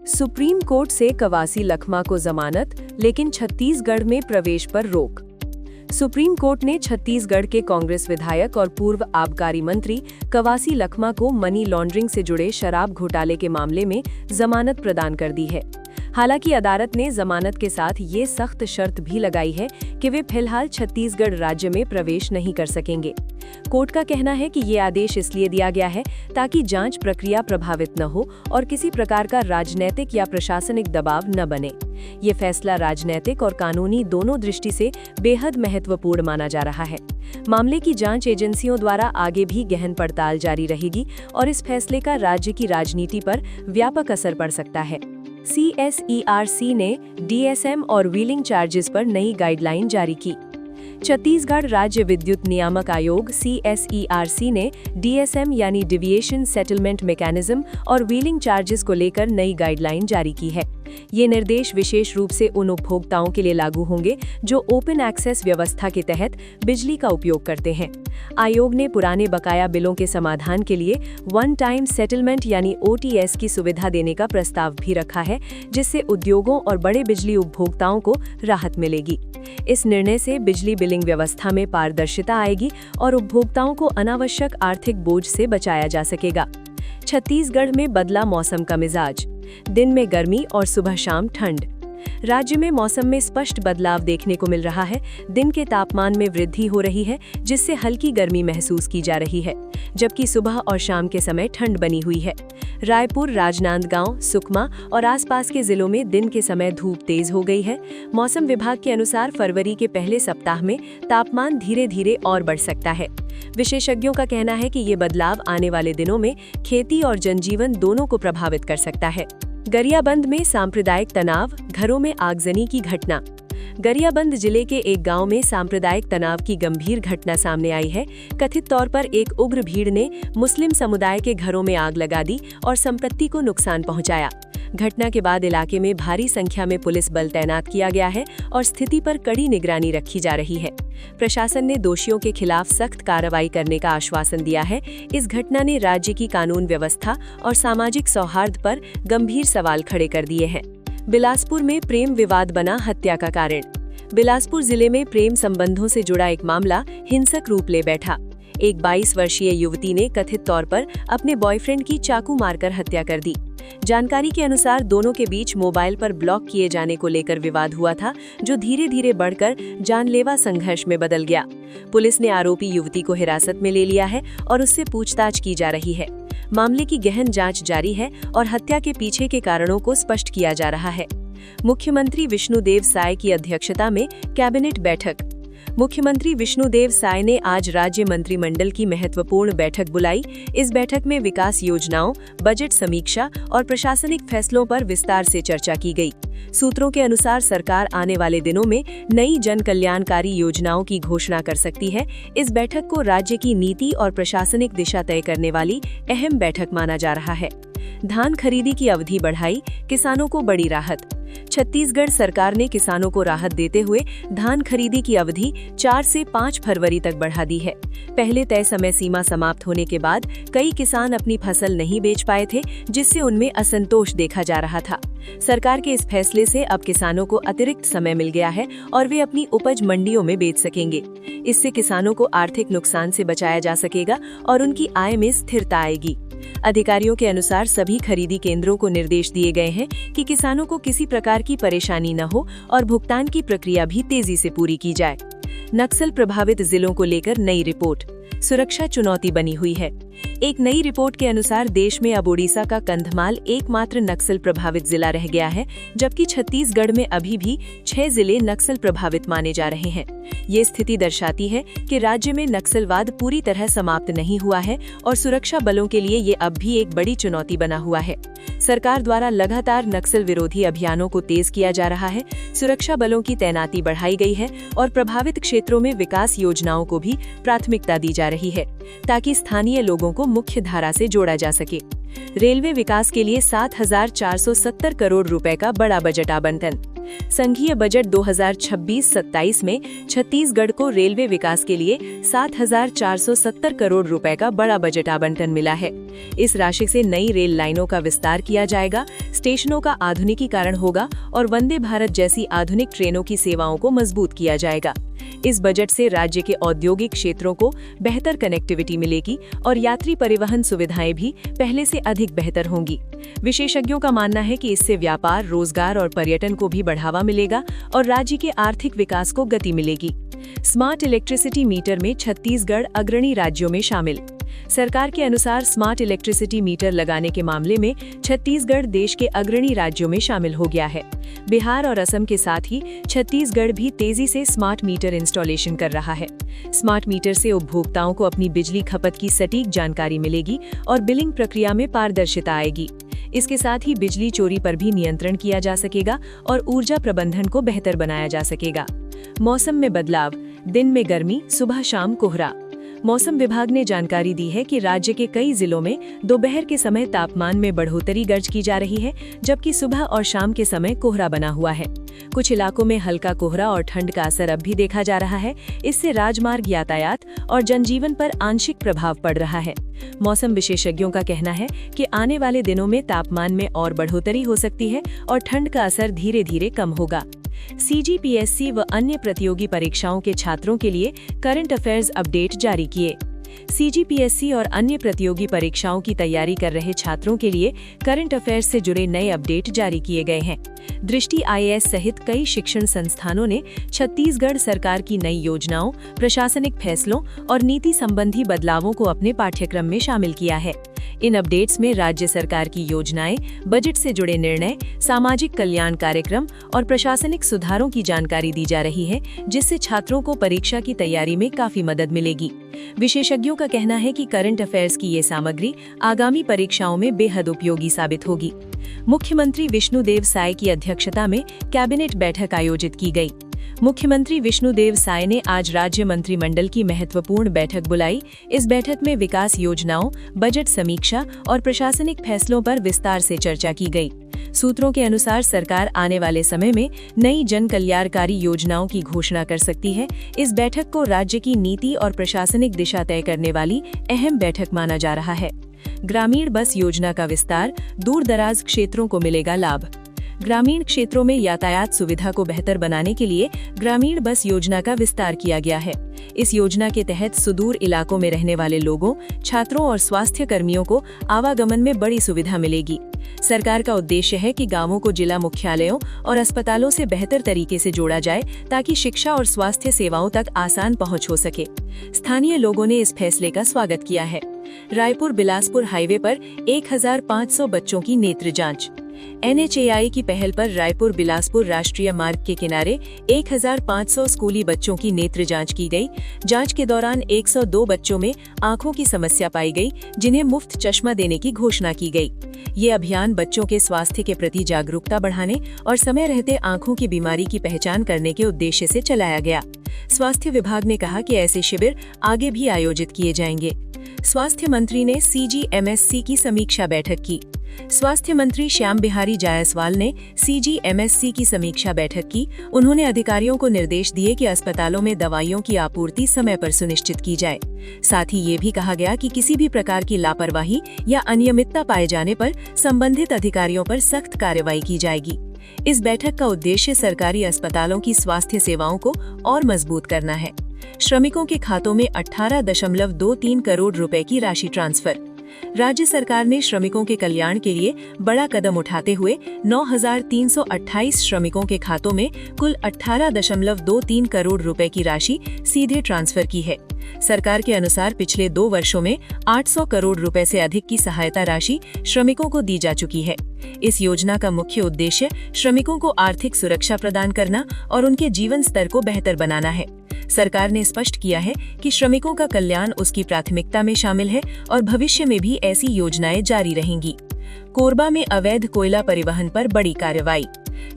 Supreme court से कवासी लखमा को जमानत, लेकिन छत्तीसगढ़ में प्रवेश पर रोक। सुप्रीम कोर्ट ने छत्तीसगढ़ के कांग्रेस विधायक और पूर्व आबकारी मंत्री कवासी लखमा को मनी लॉन्ड्रिंग से जुड़े शराब घोटाले के मामले में जमानत प्रदान कर दी है। हालांकि अदालत ने जमानत के साथ ये सख्त शर्त भी लगाई है कि वे फिलहाल छत्तीसगढ़ राज्य में प्रवेश नहीं कर सकेंगे। कोर्ट का कहना है कि ये आदेश इसलिए दिया गया है ताकि जांच प्रक्रिया प्रभावित न हो और किसी प्रकार का राजनीतिक या प्रशासनिक दबाव न बने। ये फैसला राजनीतिक और कानूनी दोनों दृष्टि से बेहद महत्वपूर्ण माना जा रहा है। मामले की जांच एजेंसियों द्वारा आगे भी गहन पड़ताल जारी रहेगी और इस फैसले का राज्य की राजनीति पर व्यापक असर पड़ सकता है। CSERC ने DSM और व्हीलिंग चार्जेस पर नई गाइडलाइन जारी की। छत्तीसगढ़ राज्य विद्युत नियामक आयोग CSERC ने DSM यानी डिविएशन सेटलमेंट मैकेनिज्म और व्हीलिंग चार्जेस को लेकर नई गाइडलाइन जारी की है। ये निर्देश विशेष रूप से उन उपभोक्ताओं के लिए लागू होंगे जो ओपन एक्सेस व्यवस्था के तहत बिजली का उपयोग करते हैं। आयोग ने पुराने बकाया बिलों के समाधान के लिए वन टाइम सेटलमेंट यानी OTS की सुविधा देने का प्रस्ताव भी रखा है, जिससे उद्योगों और बड़े बिजली उपभोक्ताओं को राहत मिलेगी। इस निर्णय से बिजली बिलिंग व्यवस्था में पारदर्शिता आएगी और उपभोक्ताओं को अनावश्यक आर्थिक बोझ से बचाया जा सकेगा। छत्तीसगढ़ में बदला मौसम का मिजाज, दिन में गर्मी और सुबह शाम ठंड। राज्य में मौसम में स्पष्ट बदलाव देखने को मिल रहा है। दिन के तापमान में वृद्धि हो रही है, जिससे हल्की गर्मी महसूस की जा रही है, जबकि सुबह और शाम के समय ठंड बनी हुई है। रायपुर, राजनांदगांव, सुकमा और आसपास के जिलों में दिन के समय धूप तेज हो गई है। मौसम विभाग के अनुसार फरवरी के पहले सप्ताह में तापमान धीरे धीरे और बढ़ सकता है। विशेषज्ञों का कहना है कि ये बदलाव आने वाले दिनों में खेती और जनजीवन दोनों को प्रभावित कर सकता है। गरियाबंद में सांप्रदायिक तनाव, घरों में आगजनी की घटना। गरियाबंद जिले के एक गांव में सांप्रदायिक तनाव की गंभीर घटना सामने आई है। कथित तौर पर एक उग्र भीड़ ने मुस्लिम समुदाय के घरों में आग लगा दी और संपत्ति को नुकसान पहुंचाया। घटना के बाद इलाके में भारी संख्या में पुलिस बल तैनात किया गया है और स्थिति पर कड़ी निगरानी रखी जा रही है। प्रशासन ने दोषियों के खिलाफ सख्त कार्रवाई करने का आश्वासन दिया है। इस घटना ने राज्य की कानून व्यवस्था और सामाजिक सौहार्द पर गंभीर सवाल खड़े कर दिए हैं। बिलासपुर में प्रेम विवाद बना हत्या का कारण। बिलासपुर जिले में प्रेम संबंधों से जुड़ा एक मामला हिंसक रूप ले बैठा। एक 22 वर्षीय युवती ने कथित तौर पर अपने बॉयफ्रेंड की चाकू मारकर हत्या कर दी। जानकारी के अनुसार दोनों के बीच मोबाइल पर ब्लॉक किए जाने को लेकर विवाद हुआ था, जो धीरे धीरे बढ़कर जानलेवा संघर्ष में बदल गया। पुलिस ने आरोपी युवती को हिरासत में ले लिया है और उससे पूछताछ की जा रही है। मामले की गहन जांच जारी है और हत्या के पीछे के कारणों को स्पष्ट किया जा रहा है। मुख्यमंत्री विष्णुदेव साय की अध्यक्षता में कैबिनेट बैठक। मुख्यमंत्री विष्णुदेव साय ने आज राज्य मंत्रिमंडल की महत्वपूर्ण बैठक बुलाई। इस बैठक में विकास योजनाओं, बजट समीक्षा और प्रशासनिक फैसलों पर विस्तार से चर्चा की गई। सूत्रों के अनुसार सरकार आने वाले दिनों में नई जन कल्याणकारी योजनाओं की घोषणा कर सकती है। इस बैठक को राज्य की नीति और प्रशासनिक दिशा तय करने वाली अहम बैठक माना जा रहा है। धान खरीदी की अवधि बढ़ाई, किसानों को बड़ी राहत। छत्तीसगढ़ सरकार ने किसानों को राहत देते हुए धान खरीदी की अवधि 4 से 5 फरवरी तक बढ़ा दी है। पहले तय समय सीमा समाप्त होने के बाद कई किसान अपनी फसल नहीं बेच पाए थे, जिससे उनमें असंतोष देखा जा रहा था। सरकार के इस फैसले से अब किसानों को अतिरिक्त समय मिल गया है और वे अपनी उपज मंडियों में बेच सकेंगे। इससे किसानों को आर्थिक नुकसान से बचाया जा सकेगा और उनकी आय में स्थिरता आएगी। अधिकारियों के अनुसार सभी खरीदी केंद्रों को निर्देश दिए गए हैं कि किसानों को किसी प्रकार की परेशानी न हो और भुगतान की प्रक्रिया भी तेजी से पूरी की जाए। नक्सल प्रभावित जिलों को लेकर नई रिपोर्ट। सुरक्षा चुनौती बनी हुई है। एक नई रिपोर्ट के अनुसार देश में अब ओडिशा का कंधमाल एकमात्र नक्सल प्रभावित जिला रह गया है, जबकि छत्तीसगढ़ में अभी भी 6 जिले नक्सल प्रभावित माने जा रहे हैं। ये स्थिति दर्शाती है कि राज्य में नक्सलवाद पूरी तरह समाप्त नहीं हुआ है और सुरक्षा बलों के लिए ये अब भी एक बड़ी चुनौती बना हुआ है। सरकार द्वारा लगातार नक्सल विरोधी अभियानों को तेज किया जा रहा है। सुरक्षा बलों की तैनाती बढ़ाई गई है और प्रभावित क्षेत्रों में विकास योजनाओं को भी प्राथमिकता दी जा रही है, ताकि स्थानीय लोगों को मुख्य धारा से जोड़ा जा सके। रेलवे विकास के लिए 7,470 करोड़ रुपए का बड़ा बजट आवंटन। संघीय बजट 2026-27 में छत्तीसगढ़ को रेलवे विकास के लिए 7,470 करोड़ रुपए का बड़ा बजट आवंटन मिला है। इस राशि से नई रेल लाइनों का विस्तार किया जाएगा, स्टेशनों का आधुनिकीकरण होगा और वंदे भारत जैसी आधुनिक ट्रेनों की सेवाओं को मजबूत किया जाएगा। इस बजट से राज्य के औद्योगिक क्षेत्रों को बेहतर कनेक्टिविटी मिलेगी और यात्री परिवहन सुविधाएं भी पहले से अधिक बेहतर होंगी। विशेषज्ञों का मानना है कि इससे व्यापार, रोजगार और पर्यटन को भी बढ़ावा मिलेगा और राज्य के आर्थिक विकास को गति मिलेगी। स्मार्ट इलेक्ट्रिसिटी मीटर में छत्तीसगढ़ अग्रणी राज्यों में शामिल। सरकार के अनुसार स्मार्ट इलेक्ट्रिसिटी मीटर लगाने के मामले में छत्तीसगढ़ देश के अग्रणी राज्यों में शामिल हो गया है। बिहार और असम के साथ ही छत्तीसगढ़ भी तेजी से स्मार्ट मीटर इंस्टॉलेशन कर रहा है। स्मार्ट मीटर से उपभोक्ताओं को अपनी बिजली खपत की सटीक जानकारी मिलेगी और बिलिंग प्रक्रिया में पारदर्शिता आएगी। इसके साथ ही बिजली चोरी पर भी नियंत्रण किया जा सकेगा और ऊर्जा प्रबंधन को बेहतर बनाया जा सकेगा। मौसम में बदलाव, दिन में गर्मी, सुबह शाम कोहरा। मौसम विभाग ने जानकारी दी है कि राज्य के कई जिलों में दोपहर के समय तापमान में बढ़ोतरी दर्ज की जा रही है, जबकि सुबह और शाम के समय कोहरा बना हुआ है। कुछ इलाकों में हल्का कोहरा और ठंड का असर अब भी देखा जा रहा है। इससे राजमार्ग यातायात और जनजीवन पर आंशिक प्रभाव पड़ रहा है। मौसम विशेषज्ञों का कहना है कि आने वाले दिनों में तापमान में और बढ़ोतरी हो सकती है और ठंड का असर धीरे धीरे कम होगा। CGPSC व अन्य प्रतियोगी परीक्षाओं के छात्रों के लिए करंट अफेयर्स अपडेट जारी किए। CGPSC और अन्य प्रतियोगी परीक्षाओं की तैयारी कर रहे छात्रों के लिए करंट अफेयर्स से जुड़े नए अपडेट जारी किए गए हैं। दृष्टि IAS सहित कई शिक्षण संस्थानों ने छत्तीसगढ़ सरकार की नई योजनाओं, प्रशासनिक फैसलों और नीति संबंधी बदलावों को अपने पाठ्यक्रम में शामिल किया है। इन अपडेट्स में राज्य सरकार की योजनाएं, बजट से जुड़े निर्णय, सामाजिक कल्याण कार्यक्रम और प्रशासनिक सुधारों की जानकारी दी जा रही है, जिससे छात्रों को परीक्षा की तैयारी में काफी मदद मिलेगी। विशेषज्ञों का कहना है कि करंट अफेयर्स की ये सामग्री आगामी परीक्षाओं में बेहद उपयोगी साबित होगी। मुख्यमंत्री विष्णुदेव साय की अध्यक्षता में कैबिनेट बैठक आयोजित की गई। मुख्यमंत्री विष्णुदेव साय ने आज राज्य मंत्रिमंडल की महत्वपूर्ण बैठक बुलाई। इस बैठक में विकास योजनाओं, बजट समीक्षा और प्रशासनिक फैसलों पर विस्तार से चर्चा की गई। सूत्रों के अनुसार सरकार आने वाले समय में नई जन कल्याणकारी योजनाओं की घोषणा कर सकती है। इस बैठक को राज्य की नीति और प्रशासनिक दिशा तय करने वाली अहम बैठक माना जा रहा है। ग्रामीण बस योजना का विस्तार, दूर दराज क्षेत्रों को मिलेगा लाभ। ग्रामीण क्षेत्रों में यातायात सुविधा को बेहतर बनाने के लिए ग्रामीण बस योजना का विस्तार किया गया है। इस योजना के तहत सुदूर इलाकों में रहने वाले लोगों, छात्रों और स्वास्थ्य कर्मियों को आवागमन में बड़ी सुविधा मिलेगी। सरकार का उद्देश्य है कि गांवों को जिला मुख्यालयों और अस्पतालों से बेहतर तरीके से जोड़ा जाए, ताकि शिक्षा और स्वास्थ्य सेवाओं तक आसान पहुंच हो सके। स्थानीय लोगों ने इस फैसले का स्वागत किया है। रायपुर बिलासपुर हाईवे पर 1500 बच्चों की नेत्र जांच। NHAI की पहल पर रायपुर बिलासपुर राष्ट्रीय मार्ग के किनारे 1500 स्कूली बच्चों की नेत्र जांच की गई। जांच के दौरान 102 बच्चों में आंखों की समस्या पाई गई, जिन्हें मुफ्त चश्मा देने की घोषणा की गई। ये अभियान बच्चों के स्वास्थ्य के प्रति जागरूकता बढ़ाने और समय रहते आंखों की बीमारी की पहचान करने के उद्देश्य से चलाया गया। स्वास्थ्य विभाग ने कहा कि ऐसे शिविर आगे भी आयोजित किए जाएंगे। स्वास्थ्य मंत्री ने CGMSC की समीक्षा बैठक की। स्वास्थ्य मंत्री श्याम बिहारी जायसवाल ने CGMSC की समीक्षा बैठक की। उन्होंने अधिकारियों को निर्देश दिए कि अस्पतालों में दवाइयों की आपूर्ति समय पर सुनिश्चित की जाए। साथ ही ये भी कहा गया कि किसी भी प्रकार की लापरवाही या अनियमितता पाए जाने पर संबंधित अधिकारियों पर सख्त कार्रवाई की जाएगी। इस बैठक का उद्देश्य सरकारी अस्पतालों की स्वास्थ्य सेवाओं को और मजबूत करना है। श्रमिकों के खातों में 18.23 करोड़ रुपए की राशि ट्रांसफर। राज्य सरकार ने श्रमिकों के कल्याण के लिए बड़ा कदम उठाते हुए 9,328 श्रमिकों के खातों में कुल 18.23 करोड़ रुपए की राशि सीधे ट्रांसफर की है। सरकार के अनुसार पिछले 2 वर्षों में 800 करोड़ रुपए से अधिक की सहायता राशि श्रमिकों को दी जा चुकी है। इस योजना का मुख्य उद्देश्य श्रमिकों को आर्थिक सुरक्षा प्रदान करना और उनके जीवन स्तर को बेहतर बनाना है। सरकार ने स्पष्ट किया है कि श्रमिकों का कल्याण उसकी प्राथमिकता में शामिल है और भविष्य में भी ऐसी योजनाएं जारी रहेंगी। कोरबा में अवैध कोयला परिवहन पर बड़ी कार्रवाई।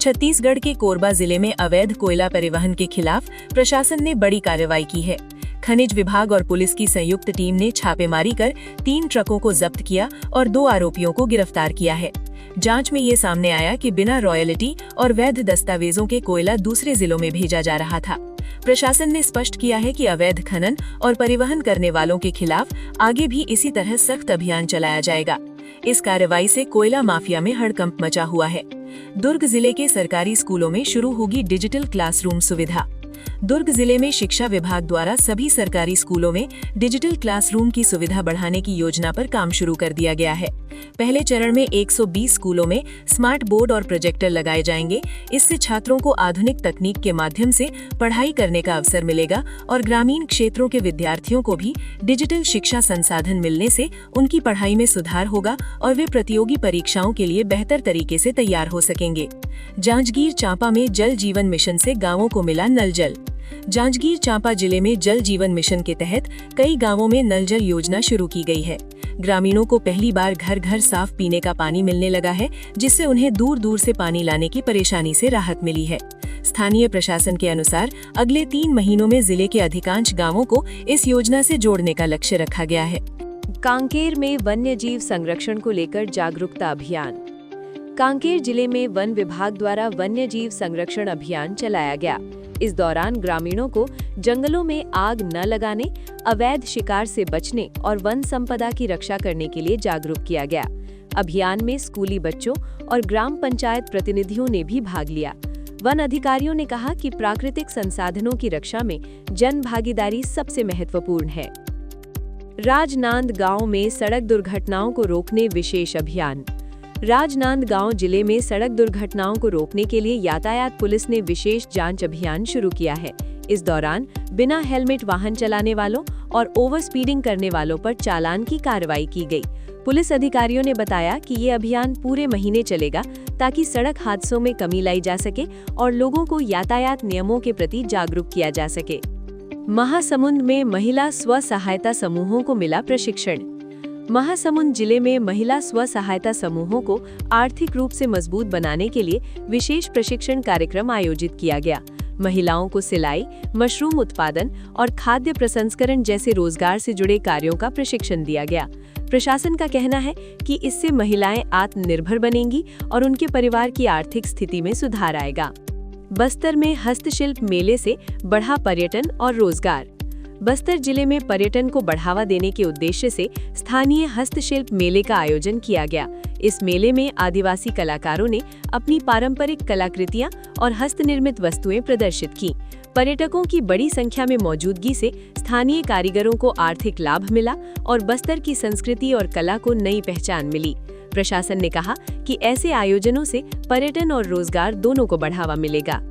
छत्तीसगढ़ के कोरबा जिले में अवैध कोयला परिवहन के खिलाफ प्रशासन ने बड़ी कार्रवाई की है। खनिज विभाग और पुलिस की संयुक्त टीम ने छापेमारी कर 3 ट्रकों को जब्त किया और 2 आरोपियों को गिरफ्तार किया है। जांच में ये सामने आया कि बिना रॉयल्टी और वैध दस्तावेजों के कोयला दूसरे जिलों में भेजा जा रहा था। प्रशासन ने स्पष्ट किया है कि अवैध खनन और परिवहन करने वालों के खिलाफ आगे भी इसी तरह सख्त अभियान चलाया जाएगा। इस कार्रवाई से कोयला माफिया में हड़कंप मचा हुआ है। दुर्ग जिले के सरकारी स्कूलों में शुरू होगी डिजिटल क्लासरूम सुविधा। दुर्ग जिले में शिक्षा विभाग द्वारा सभी सरकारी स्कूलों में डिजिटल क्लासरूम की सुविधा बढ़ाने की योजना पर काम शुरू कर दिया गया है। पहले चरण में 120 स्कूलों में स्मार्ट बोर्ड और प्रोजेक्टर लगाए जाएंगे। इससे छात्रों को आधुनिक तकनीक के माध्यम से पढ़ाई करने का अवसर मिलेगा और ग्रामीण क्षेत्रों के विद्यार्थियों को भी डिजिटल शिक्षा संसाधन मिलने से उनकी पढ़ाई में सुधार होगा और वे प्रतियोगी परीक्षाओं के लिए बेहतर तरीके से तैयार हो सकेंगे। जांजगीर चांपा में जल जीवन मिशन से गाँवों को मिला नल जल। जांजगीर चांपा जिले में जल जीवन मिशन के तहत कई गांवों में नल जल योजना शुरू की गई है। ग्रामीणों को पहली बार घर घर साफ पीने का पानी मिलने लगा है, जिससे उन्हें दूर दूर से पानी लाने की परेशानी से राहत मिली है। स्थानीय प्रशासन के अनुसार अगले 3 महीनों में जिले के अधिकांश गांवों को इस योजना से जोड़ने का लक्ष्य रखा गया है। कांकेर में वन्य जीव संरक्षण को लेकर जागरूकता अभियान। कांकेर जिले में वन विभाग द्वारा वन्य जीव संरक्षण अभियान चलाया गया। इस दौरान ग्रामीणों को जंगलों में आग न लगाने, अवैध शिकार से बचने और वन संपदा की रक्षा करने के लिए जागरूक किया गया। अभियान में स्कूली बच्चों और ग्राम पंचायत प्रतिनिधियों ने भी भाग लिया। वन अधिकारियों ने कहा कि प्राकृतिक संसाधनों की रक्षा में जन भागीदारी सबसे महत्वपूर्ण है। राजनांद गांव में सड़क दुर्घटनाओं को रोकने विशेष अभियान। राजनांदगांव जिले में सड़क दुर्घटनाओं को रोकने के लिए यातायात पुलिस ने विशेष जांच अभियान शुरू किया है। इस दौरान बिना हेलमेट वाहन चलाने वालों और ओवर स्पीडिंग करने वालों पर चालान की कार्रवाई की गई। पुलिस अधिकारियों ने बताया कि ये अभियान पूरे महीने चलेगा ताकि सड़क हादसों में कमी लाई जा सके और लोगों को यातायात नियमों के प्रति जागरूक किया जा सके। महासमुंद में महिला स्व सहायता समूहों को मिला प्रशिक्षण। महासमुंद जिले में महिला स्व सहायता समूहों को आर्थिक रूप से मजबूत बनाने के लिए विशेष प्रशिक्षण कार्यक्रम आयोजित किया गया। महिलाओं को सिलाई, मशरूम उत्पादन और खाद्य प्रसंस्करण जैसे रोजगार से जुड़े कार्यों का प्रशिक्षण दिया गया। प्रशासन का कहना है कि इससे महिलाएं आत्मनिर्भर बनेंगी और उनके परिवार की आर्थिक स्थिति में सुधार आएगा। बस्तर में हस्तशिल्प मेले से बढ़ा पर्यटन और रोजगार। बस्तर जिले में पर्यटन को बढ़ावा देने के उद्देश्य से स्थानीय हस्तशिल्प मेले का आयोजन किया गया। इस मेले में आदिवासी कलाकारों ने अपनी पारंपरिक कलाकृतियां और हस्तनिर्मित वस्तुएं प्रदर्शित की। पर्यटकों की बड़ी संख्या में मौजूदगी से स्थानीय कारीगरों को आर्थिक लाभ मिला और बस्तर की संस्कृति और कला को नई पहचान मिली। प्रशासन ने कहा कि ऐसे आयोजनों से पर्यटन और रोजगार दोनों को बढ़ावा मिलेगा।